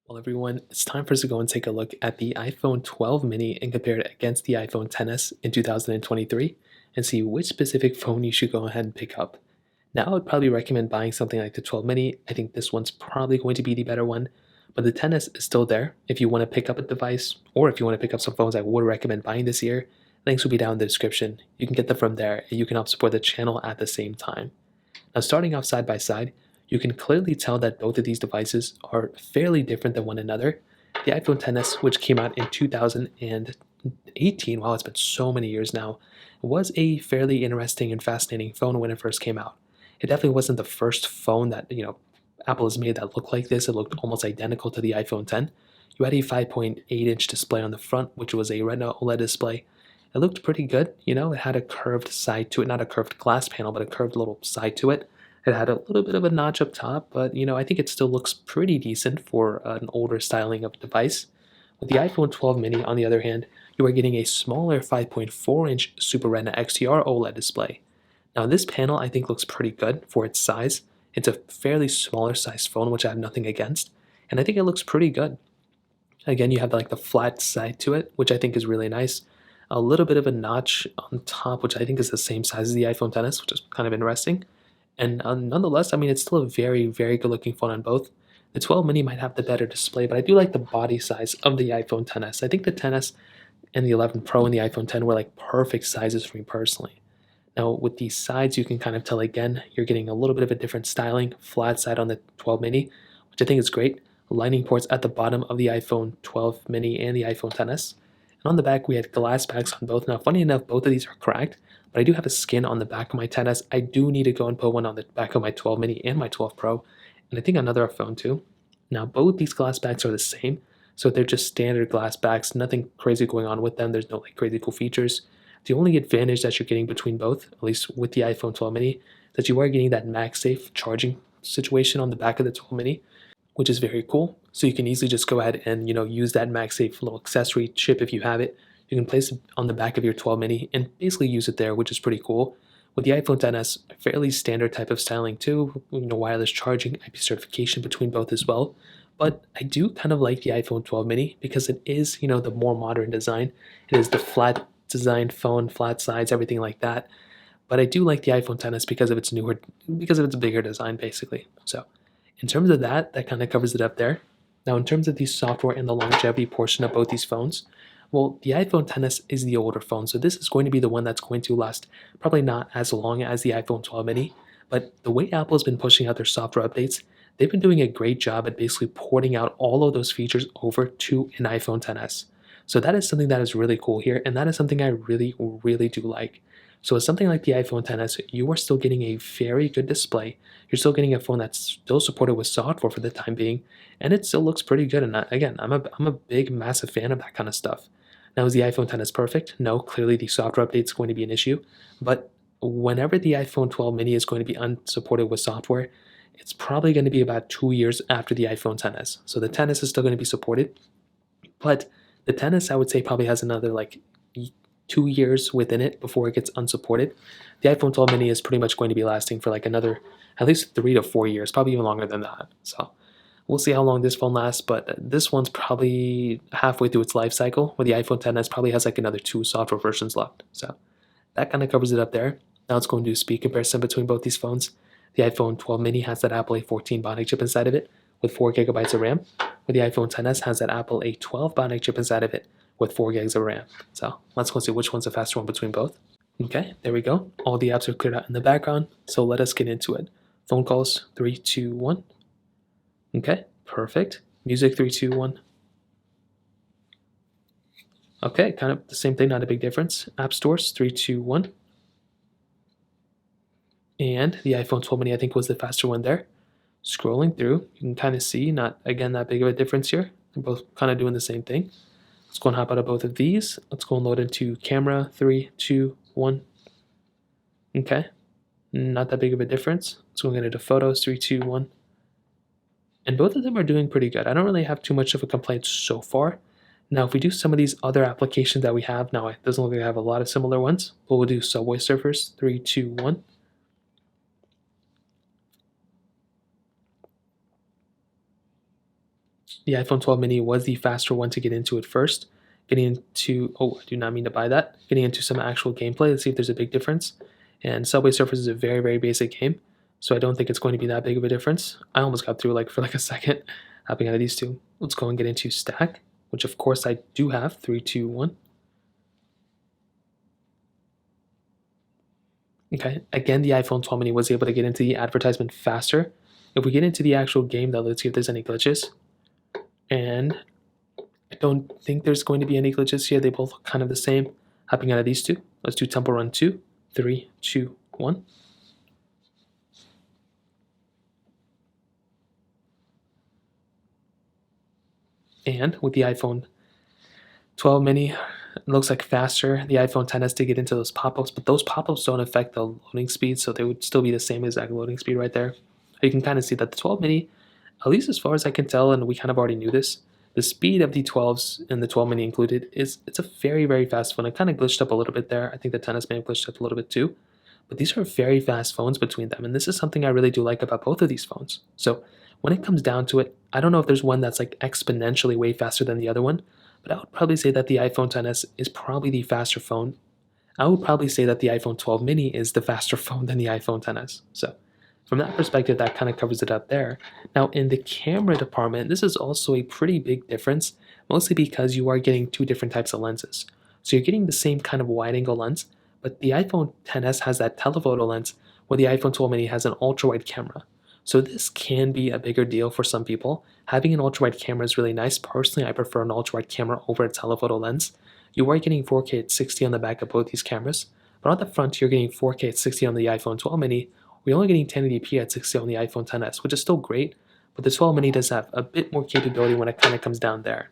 Well, everyone, it's time for us to go and take a look at the iPhone 12 mini and compare it against the iPhone XS in 2023 and see which specific phone you should go ahead and pick up. Now, I would probably recommend buying something like the 12 mini. I think this one's probably going to be the better one, but the XS is still there if you want to pick up a device or if you want to pick up some phones I would recommend buying this year. Links will be down in the description. You can get them from there and you can help support the channel at the same time. Now, starting off side by side, you can clearly tell that both of these devices are fairly different than one another. The iPhone XS, which came out in 2018, wow, it's been so many years now, was a fairly interesting and fascinating phone when it first came out. It definitely wasn't the first phone that, Apple has made that looked like this. It looked almost identical to the iPhone X. You had a 5.8-inch display on the front, which was a Retina OLED display. It looked pretty good. It had a curved side to it, not a curved glass panel, but a curved little side to it. It had a little bit of a notch up top, but I think it still looks pretty decent for an older styling of device. With the iPhone 12 mini, on the other hand, you are getting a smaller 5.4-inch Super Retina XDR OLED display. Now, this panel I think looks pretty good for its size. It's a fairly smaller sized phone, which I have nothing against, and I think it looks pretty good. Again, you have like the flat side to it, which I think is really nice. A little bit of a notch on top, which I think is the same size as the iPhone XS, which is kind of interesting. And nonetheless, I mean, it's still a very, very good looking phone on both. The 12 mini might have the better display, but I do like the body size of the iPhone XS. I think the XS and the 11 Pro and the iPhone X were like perfect sizes for me personally. Now, with these sides, you can kind of tell again, you're getting a little bit of a different styling, flat side on the 12 mini, which I think is great. Lightning ports at the bottom of the iPhone 12 mini and the iPhone XS. And on the back, we had glass backs on both. Now, funny enough, both of these are cracked, but I do have a skin on the back of my XS. I do need to go and put one on the back of my 12 mini and my 12 Pro, and I think another phone too. Now, both these glass backs are the same, so they're just standard glass backs, nothing crazy going on with them. There's no like crazy cool features. The only advantage that you're getting between both, at least with the iPhone 12 mini, is that you are getting that MagSafe charging situation on the back of the 12 mini, which is very cool. So you can easily just go ahead and use that MagSafe little accessory chip if you have it. You can place it on the back of your 12 mini and basically use it there, which is pretty cool. With the iPhone XS, fairly standard type of styling too, wireless charging, IP certification between both as well. But I do kind of like the iPhone 12 mini because it is, the more modern design. It is the flat designed phone, flat sides, everything like that. But I do like the iPhone XS because of its bigger design, basically. So in terms of that, that kind of covers it up there. Now, in terms of the software and the longevity portion of both these phones, well, the iPhone XS is the older phone, so this is going to be the one that's going to last probably not as long as the iPhone 12 mini. But the way Apple's been pushing out their software updates, they've been doing a great job at basically porting out all of those features over to an iPhone XS. So that is something that is really cool here, and that is something I really, really do like. So with something like the iPhone XS, you are still getting a very good display. You're still getting a phone that's still supported with software for the time being, and it still looks pretty good. And again, I'm a big, massive fan of that kind of stuff. Now, is the iPhone XS perfect? No, clearly the software update is going to be an issue. But whenever the iPhone 12 mini is going to be unsupported with software, it's probably going to be about 2 years after the iPhone XS. So the XS is still going to be supported, but the XS I would say probably has another like 2 years within it before it gets unsupported. The iPhone 12 mini is pretty much going to be lasting for like another at least 3 to 4 years, probably even longer than that. So we'll see how long this phone lasts, but this one's probably halfway through its life cycle, where the iPhone XS probably has like another 2 software versions left. So that kind of covers it up there. Now let's go and do a speed comparison between both these phones. The iPhone 12 mini has that Apple A14 Bionic chip inside of it with 4 gigabytes of RAM, where the iPhone XS has that Apple A12 Bionic chip inside of it with 4 gigs of RAM. So let's go see which one's the faster one between both. Okay, there we go. All the apps are cleared out in the background, so let us get into it. Phone calls, 3, 2, 1. Okay, perfect. Music, 3, 2, 1. Okay, kind of the same thing, not a big difference. App stores, 3, 2, 1. And the iPhone 12 mini, I think, was the faster one there. Scrolling through, you can kind of see, not again that big of a difference here. They're both kind of doing the same thing. Let's go and hop out of both of these. Let's go and load into camera, 3, 2, 1. Okay, not that big of a difference. Let's go and get into photos, 3, 2, 1. And both of them are doing pretty good. I don't really have too much of a complaint so far. Now, if we do some of these other applications that we have, now it doesn't look like I have a lot of similar ones, but we'll do Subway Surfers, 3, 2, 1. the iPhone 12 mini was the faster one to get into at first. Getting into, oh, I do not mean to buy that. Getting into some actual gameplay, let's see if there's a big difference. And Subway Surfers is a very, very basic game, so I don't think it's going to be that big of a difference. I almost got through like for like a second, hopping out of these two. Let's go and get into Stack, which of course I do have. 3, 2, 1. Okay, again, the iPhone 12 mini was able to get into the advertisement faster. If we get into the actual game, though, let's see if there's any glitches. And I don't think there's going to be any glitches here. They both look kind of the same. Hopping out of these two, let's do Temple Run 2. 3, 2, 1. And with the iPhone 12 mini, it looks like faster. The iPhone 10 has to get into those pop-ups, but those pop-ups don't affect the loading speed, so they would still be the same exact loading speed right there. You can kind of see that the 12 mini, at least as far as I can tell, and we kind of already knew this, the speed of the 12s and the 12 mini included it's a very, very fast phone. It kind of glitched up a little bit there. I think the 10s may have glitched up a little bit too. But these are very fast phones between them, and this is something I really do like about both of these phones. So when it comes down to it, I don't know if there's one that's like exponentially way faster than the other one, but I would probably say that the iPhone 10s is probably the faster phone. I would probably say that the iPhone 12 mini is the faster phone than the iPhone 10s. So from that perspective, that kind of covers it up there. Now, in the camera department, this is also a pretty big difference, mostly because you are getting two different types of lenses. So you're getting the same kind of wide angle lens, but the iPhone 10s has that telephoto lens, where the iPhone 12 mini has an ultra wide camera. So this can be a bigger deal for some people. Having an ultra wide camera is really nice. Personally, I prefer an ultra wide camera over a telephoto lens. You are getting 4K at 60 on the back of both these cameras, but on the front, you're getting 4K at 60 on the iPhone 12 mini. We're only getting 1080p at 60 on the iPhone 10s, which is still great, but the 12 mini does have a bit more capability when it kind of comes down there.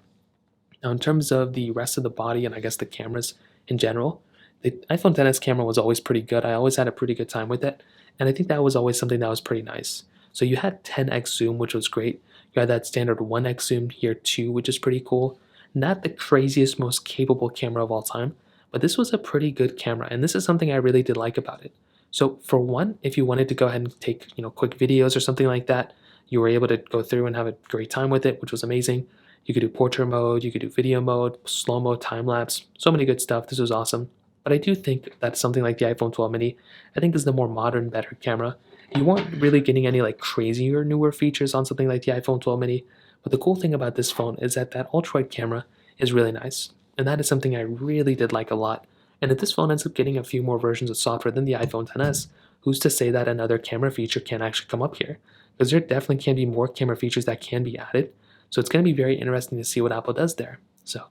Now, in terms of the rest of the body and I guess the cameras in general, the iPhone 10s camera was always pretty good. I always had a pretty good time with it, and I think that was always something that was pretty nice. So you had 10x zoom, which was great. You had that standard 1x zoom here too, which is pretty cool. Not the craziest, most capable camera of all time, but this was a pretty good camera, and this is something I really did like about it. So for one, if you wanted to go ahead and take quick videos or something like that, you were able to go through and have a great time with it, which was amazing. You could do portrait mode, you could do video mode, slow-mo, time-lapse, so many good stuff. This was awesome. But I do think that something like the iPhone 12 mini, I think is the more modern, better camera. You weren't really getting any like crazier, newer features on something like the iPhone 12 mini, but the cool thing about this phone is that that ultra-wide camera is really nice. And that is something I really did like a lot. And if this phone ends up getting a few more versions of software than the iPhone 10s, who's to say that another camera feature can't actually come up here? Because there definitely can be more camera features that can be added. So it's going to be very interesting to see what Apple does there. So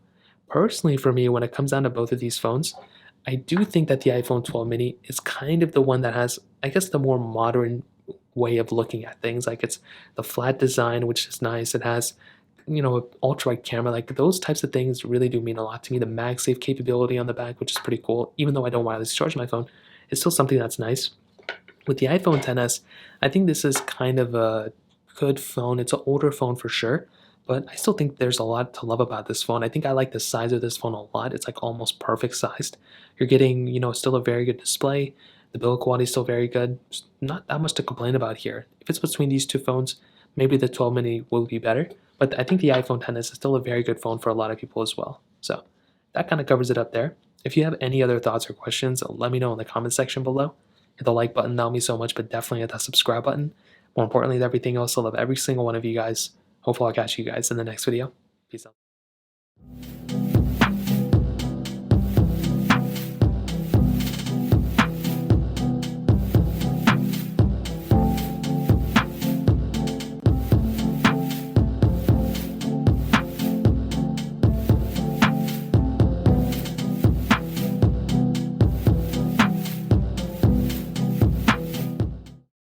personally for me, when it comes down to both of these phones, I do think that the iPhone 12 mini is kind of the one that has, I guess, the more modern way of looking at things. Like it's the flat design, which is nice. It has, an ultra wide camera. Like those types of things really do mean a lot to me. The MagSafe capability on the back, which is pretty cool. Even though I don't wirelessly charge my phone, it's still something that's nice. With the iPhone 10s, I think this is kind of a good phone. It's an older phone for sure, but I still think there's a lot to love about this phone. I think I like the size of this phone a lot. It's like almost perfect sized. You're getting, still a very good display. The build quality is still very good. There's not that much to complain about here. If it's between these two phones, maybe the 12 mini will be better, but I think the iPhone 10 is still a very good phone for a lot of people as well. So that kind of covers it up there. If you have any other thoughts or questions, let me know in the comment section below. Hit the like button, that would mean so much, but definitely hit that subscribe button. More importantly than everything else, I love every single one of you guys. Hopefully I'll catch you guys in the next video. Peace out.